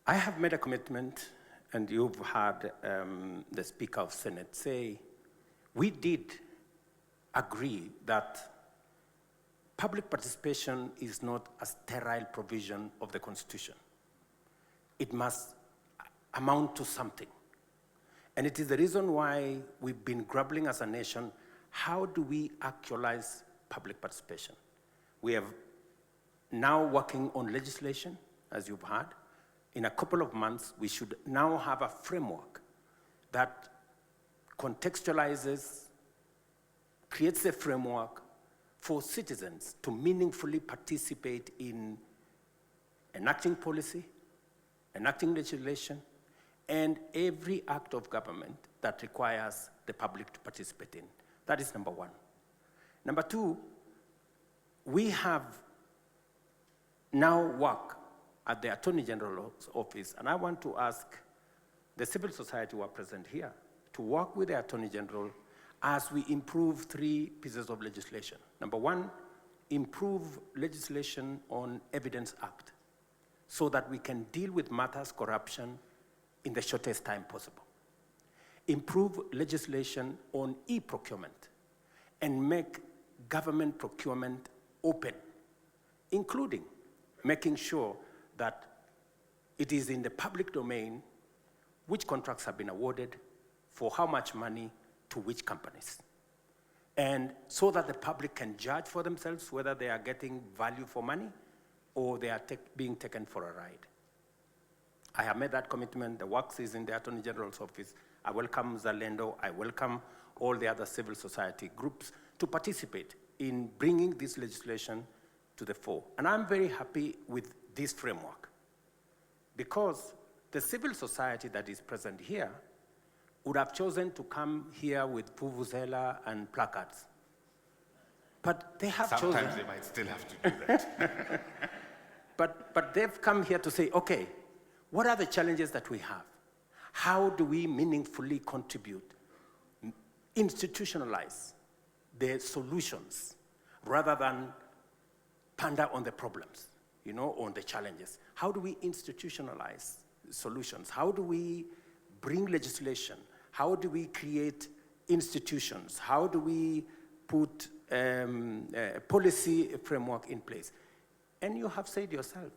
I have made a commitment, and you've heard the Speaker of Senate say, we did agree that public participation is not a sterile provision of the Constitution. It must amount to something. And it is the reason why we've been grappling as a nation, how do we actualize public participation? We are now working on legislation, as you've heard. In a couple of months, we should now have a framework that contextualizes, creates a framework for citizens to meaningfully participate in enacting policy, enacting legislation, and every act of government that requires the public to participate in. That is number one. Number two, we have now work at the Attorney General's office, and I want to ask the civil society who are present here to work with the Attorney General as we improve 3 pieces of legislation. Number one, improve legislation on Evidence Act so that we can deal with matters corruption in the shortest time possible. Improve legislation on e-procurement and make government procurement open, including making sure that it is in the public domain which contracts have been awarded, for how much money, to which companies. And so that the public can judge for themselves whether they are getting value for money or they are being taken for a ride. I have made that commitment. The work is in the Attorney General's office. I welcome Zalendo. I welcome all the other civil society groups to participate in bringing this legislation to the fore. And I'm very happy with this framework because the civil society that is present here would have chosen to come here with vuvuzela and placards. But they have chosen... Sometimes they might still have to do that. But they've come here to say, okay, what are the challenges that we have? How do we meaningfully contribute, institutionalize the solutions rather than ponder on the problems, on the challenges? How do we institutionalize solutions? How do we bring legislation? How do we create institutions? How do we put a policy framework in place? And you have said yourself,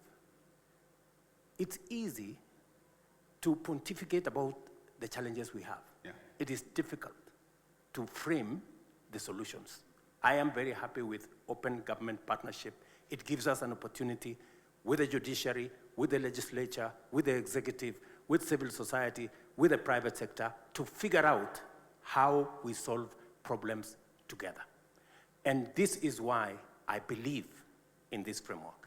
it's easy to pontificate about the challenges we have. Yeah. It is difficult to frame the solutions. I am very happy with open government partnership. It gives us an opportunity with the judiciary, with the legislature, with the executive, with civil society, with the private sector, to figure out how we solve problems together. And this is why I believe in this framework.